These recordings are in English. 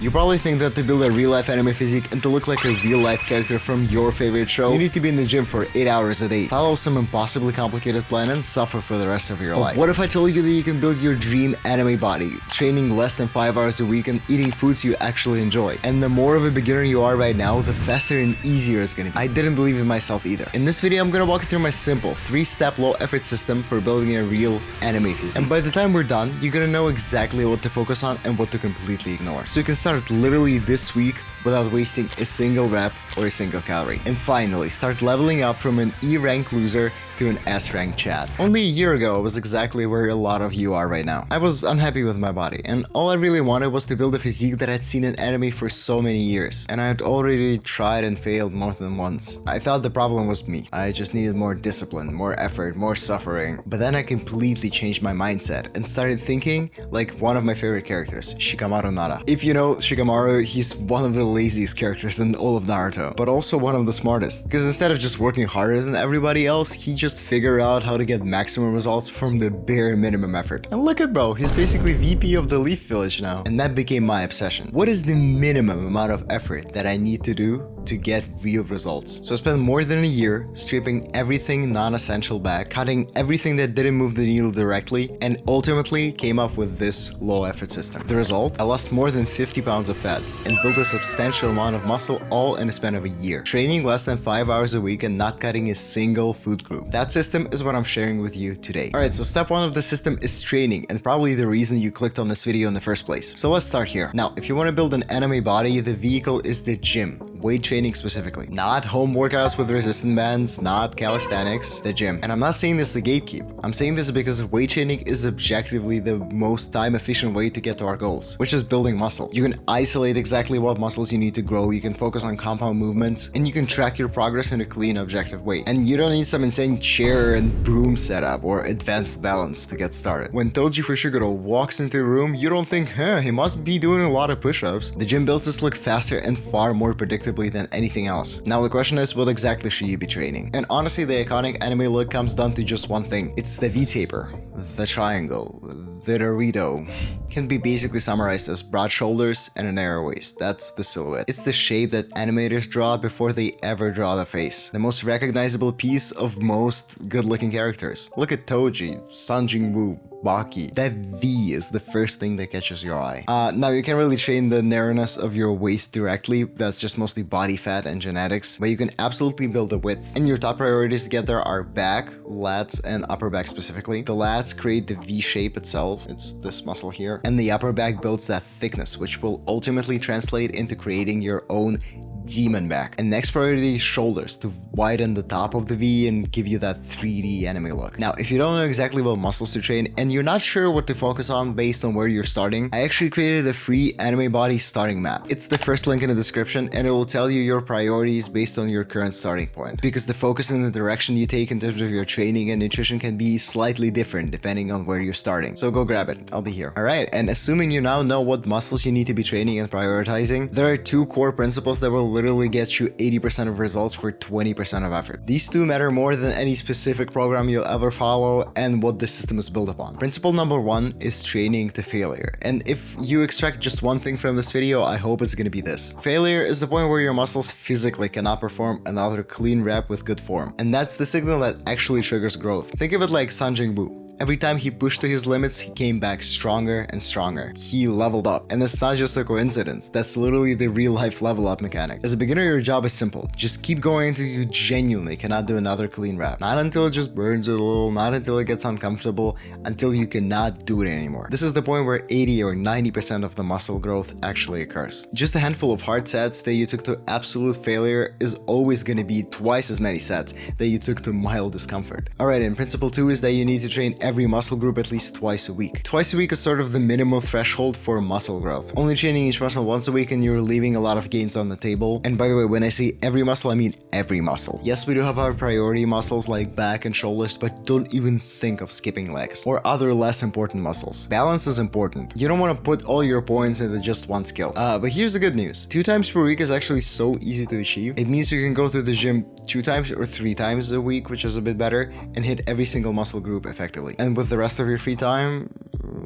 You probably think that to build a real-life anime physique and to look like a real-life character from your favorite show, you need to be in the gym for 8 hours a day, follow some impossibly complicated plan, and suffer for the rest of your life. What if I told you that you can build your dream anime body, training less than 5 hours a week and eating foods you actually enjoy? And the more of a beginner you are right now, the faster and easier it's gonna be. I didn't believe in myself either. In this video, I'm gonna walk you through my simple 3-step low-effort system for building a real anime physique. And by the time we're done, you're gonna know exactly what to focus on and what to completely ignore. So you can start literally this week without wasting a single rep or a single calorie. And finally, start leveling up from an E rank loser to an S rank Chad. Only a year ago, I was exactly where a lot of you are right now. I was unhappy with my body, and all I really wanted was to build a physique that I'd seen in anime for so many years, and I had already tried and failed more than once. I thought the problem was me. I just needed more discipline, more effort, more suffering. But then I completely changed my mindset and started thinking like one of my favorite characters, Shikamaru Nara. If you know Shikamaru, he's one of the laziest characters in all of Naruto, but also one of the smartest, because instead of just working harder than everybody else, he just figured out how to get maximum results from the bare minimum effort. And look at bro, he's basically VP of the Leaf Village now. And that became my obsession. What is the minimum amount of effort that I need to do to get real results? So I spent more than a year stripping everything non-essential back, cutting everything that didn't move the needle directly, and ultimately came up with this low effort system. The result? I lost more than 50 pounds of fat and built a substantial amount of muscle all in a span of a year, training less than 5 hours a week and not cutting a single food group. That system is what I'm sharing with you today. Alright, so step 1 of the system is training, and probably the reason you clicked on this video in the first place. So let's start here. Now, if you want to build an anime body, the vehicle is the gym. Weight training specifically. Not home workouts with resistance bands, not calisthenics, the gym. And I'm not saying this to gatekeep. I'm saying this because weight training is objectively the most time efficient way to get to our goals, which is building muscle. You can isolate exactly what muscles you need to grow, you can focus on compound movements, and you can track your progress in a clean, objective way. And you don't need some insane chair and broom setup or advanced balance to get started. When Toji Fushiguro walks into a room, you don't think, he must be doing a lot of push-ups. The gym builds us look faster and far more predictable than anything else. Now the question is, what exactly should you be training? And honestly, the iconic anime look comes down to just one thing. It's the V-taper, the triangle, the Dorito. Can be basically summarized as broad shoulders and a narrow waist. That's the silhouette. It's the shape that animators draw before they ever draw the face. The most recognizable piece of most good-looking characters. Look at Toji, Sun Jin-woo, Baki. That V is the first thing that catches your eye. Now you can't really train the narrowness of your waist directly. That's just mostly body fat and genetics, but you can absolutely build the width. And your top priorities to get there are back, lats, and upper back specifically. The lats create the V shape itself. It's this muscle here. And the upper back builds that thickness, which will ultimately translate into creating your own demon back. And next priority is shoulders, to widen the top of the V and give you that 3D anime look. Now, if you don't know exactly what muscles to train and you're not sure what to focus on based on where you're starting, I actually created a free anime body starting map. It's the first link in the description, and it will tell you your priorities based on your current starting point, because the focus and the direction you take in terms of your training and nutrition can be slightly different depending on where you're starting. So go grab it, I'll be here. Alright, and assuming you now know what muscles you need to be training and prioritizing, there are 2 core principles that will literally get you 80% of results for 20% of effort. These 2 matter more than any specific program you'll ever follow and what the system is built upon. Principle number 1 is training to failure. And if you extract just one thing from this video, I hope it's gonna be this. Failure is the point where your muscles physically cannot perform another clean rep with good form. And that's the signal that actually triggers growth. Think of it like Sun Jin-woo. Every time he pushed to his limits, he came back stronger and stronger. He leveled up. And it's not just a coincidence. That's literally the real life level up mechanic. As a beginner, your job is simple. Just keep going until you genuinely cannot do another clean rep. Not until it just burns a little, not until it gets uncomfortable, until you cannot do it anymore. This is the point where 80 or 90% of the muscle growth actually occurs. Just a handful of hard sets that you took to absolute failure is always going to be twice as many sets that you took to mild discomfort. Alright, and principle 2 is that you need to train every muscle group at least twice a week. Twice a week is sort of the minimum threshold for muscle growth. Only training each muscle once a week and you're leaving a lot of gains on the table. And by the way, when I say every muscle, I mean every muscle. Yes, we do have our priority muscles like back and shoulders, but don't even think of skipping legs or other less important muscles. Balance is important. You don't want to put all your points into just one skill. But here's the good news. 2 times per week is actually so easy to achieve. It means you can go to the gym 2 times or 3 times a week, which is a bit better, and hit every single muscle group effectively. And with the rest of your free time,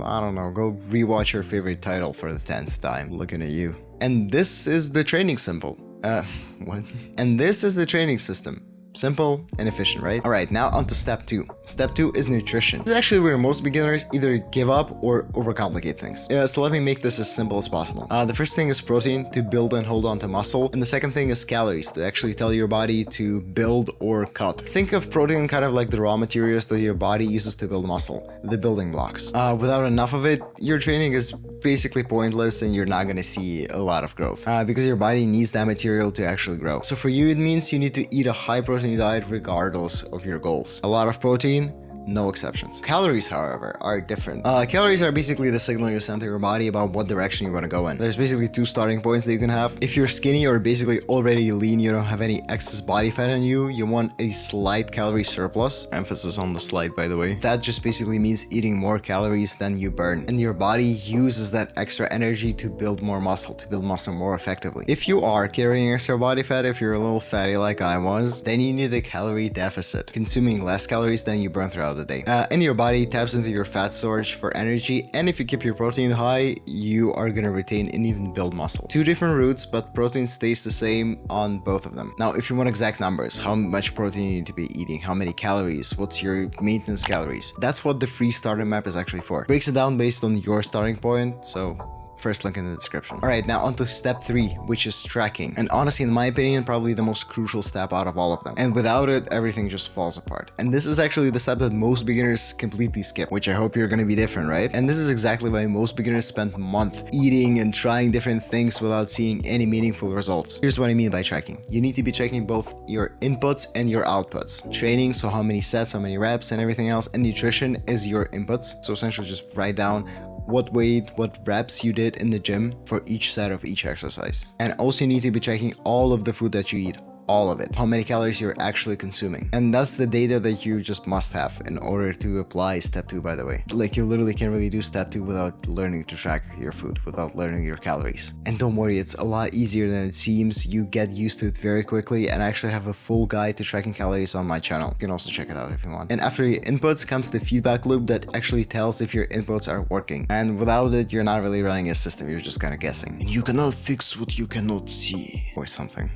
I don't know, go rewatch your favorite title for the 10th time. Looking at you. And this is the training symbol. What? And this is the training system. Simple and efficient, right? Alright, now on to step 2. Step 2 is nutrition. This is actually where most beginners either give up or overcomplicate things. So let me make this as simple as possible. The first thing is protein to build and hold on to muscle. And the second thing is calories to actually tell your body to build or cut. Think of protein kind of like the raw materials that your body uses to build muscle, the building blocks. Without enough of it, your training is basically pointless and you're not going to see a lot of growth because your body needs that material to actually grow. So for you, it means you need to eat a high protein diet regardless of your goals. A lot of protein, no exceptions. Calories, however, are different. Calories are basically the signal you send to your body about what direction you want to go in. There's basically 2 starting points that you can have. If you're skinny or basically already lean, you don't have any excess body fat on you, you want a slight calorie surplus. Emphasis on the slight, by the way. That just basically means eating more calories than you burn. And your body uses that extra energy to build more muscle, to build muscle more effectively. If you are carrying extra body fat, if you're a little fatty like I was, then you need a calorie deficit, consuming less calories than you burn throughout the day. And your body taps into your fat storage for energy, and if you keep your protein high, you are gonna retain and even build muscle. 2 different routes, but protein stays the same on both of them. Now, if you want exact numbers, how much protein you need to be eating, how many calories, what's your maintenance calories, that's what the free starter map is actually for. It breaks it down based on your starting point, so first link in the description. Alright, now on to step 3, which is tracking. And honestly, in my opinion, probably the most crucial step out of all of them. And without it, everything just falls apart. And this is actually the step that most beginners completely skip, which I hope you're gonna be different, right? And this is exactly why most beginners spend months eating and trying different things without seeing any meaningful results. Here's what I mean by tracking. You need to be checking both your inputs and your outputs. Training, so how many sets, how many reps, and everything else. And nutrition is your inputs. So essentially just write down what weight, what reps you did in the gym for each set of each exercise. And also you need to be checking all of the food that you eat. All of it, how many calories you're actually consuming. And that's the data that you just must have in order to apply step 2, by the way. Like, you literally can't really do step 2 without learning to track your food, without learning your calories. And don't worry, it's a lot easier than it seems. You get used to it very quickly, and I actually have a full guide to tracking calories on my channel. You can also check it out if you want. And after your inputs comes the feedback loop that actually tells if your inputs are working. And without it, you're not really running a system, you're just kind of guessing. And you cannot fix what you cannot see, or something.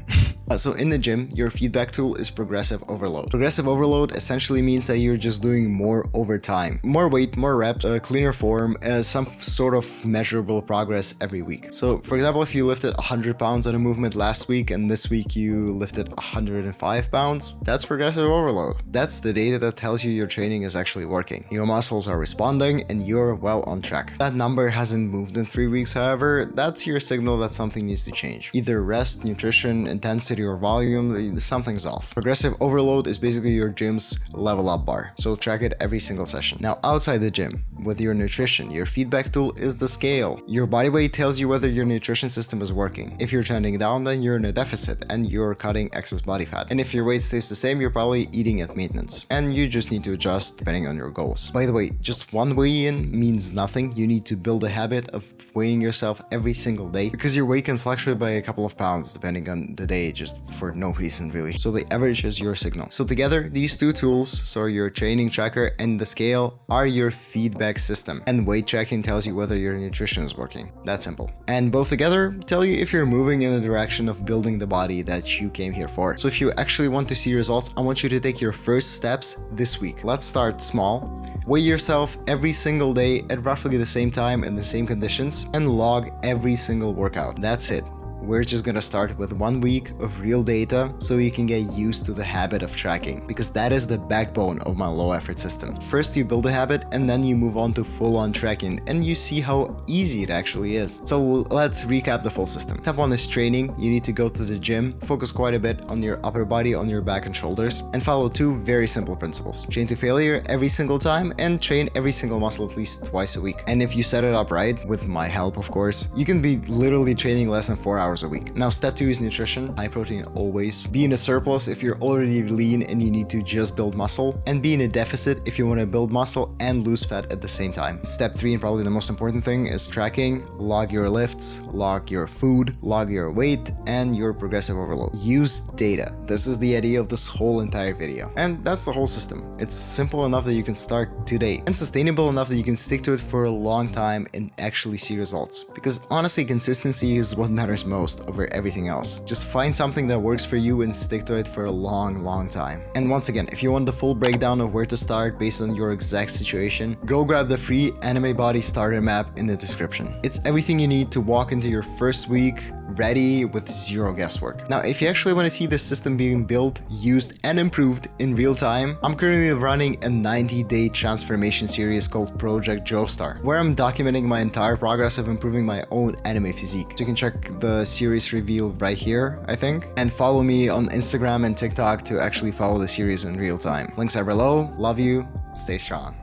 So in the gym, your feedback tool is progressive overload. Progressive overload essentially means that you're just doing more over time. More weight, more reps, a cleaner form, some sort of measurable progress every week. So for example, if you lifted 100 pounds on a movement last week and this week you lifted 105 pounds, that's progressive overload. That's the data that tells you your training is actually working. Your muscles are responding and you're well on track. That number hasn't moved in 3 weeks, however, that's your signal that something needs to change. Either rest, nutrition, intensity, or volume, something's off. Progressive overload is basically your gym's level up bar, so track it every single session. Now outside the gym, with your nutrition, your feedback tool is the scale. Your body weight tells you whether your nutrition system is working. If you're trending down, then you're in a deficit and you're cutting excess body fat. And if your weight stays the same, you're probably eating at maintenance. And you just need to adjust depending on your goals. By the way, just one weigh-in means nothing. You need to build a habit of weighing yourself every single day because your weight can fluctuate by a couple of pounds depending on the day, just for no reason really. So the average is your signal. So together, these 2 tools, so your training tracker and the scale, are your feedback system. And weight tracking tells you whether your nutrition is working. That simple. And both together tell you if you're moving in the direction of building the body that you came here for. So if you actually want to see results, I want you to take your first steps this week. Let's start small. Weigh yourself every single day at roughly the same time in the same conditions and log every single workout. That's it. We're just gonna start with 1 week of real data so you can get used to the habit of tracking, because that is the backbone of my low effort system. First you build a habit and then you move on to full-on tracking and you see how easy it actually is. So let's recap the full system. Step 1 is training. You need to go to the gym, focus quite a bit on your upper body, on your back and shoulders, and follow 2 very simple principles. Train to failure every single time and train every single muscle at least twice a week. And if you set it up right, with my help of course, you can be literally training less than 4 hours hours a week. Now, step 2 is nutrition. High protein always. Be in a surplus if you're already lean and you need to just build muscle, and be in a deficit if you want to build muscle and lose fat at the same time. Step 3, and probably the most important thing, is tracking. Log your lifts, log your food, log your weight, and your progressive overload. Use data. This is the idea of this whole entire video. And that's the whole system. It's simple enough that you can start today, and sustainable enough that you can stick to it for a long time and actually see results. Because honestly, consistency is what matters most over everything else. Just find something that works for you and stick to it for a long time. And once again, if you want the full breakdown of where to start based on your exact situation, go grab the free Anime Body Starter Map in the description. It's everything you need to walk into your first week ready with zero guesswork. Now, if you actually want to see the system being built, used, and improved in real time, I'm currently running a 90-day transformation series called Project Joestar, where I'm documenting my entire progress of improving my own anime physique. So you can check the series reveal right here, I think, and follow me on Instagram and TikTok to actually follow the series in real time. Links are below. Love you. Stay strong.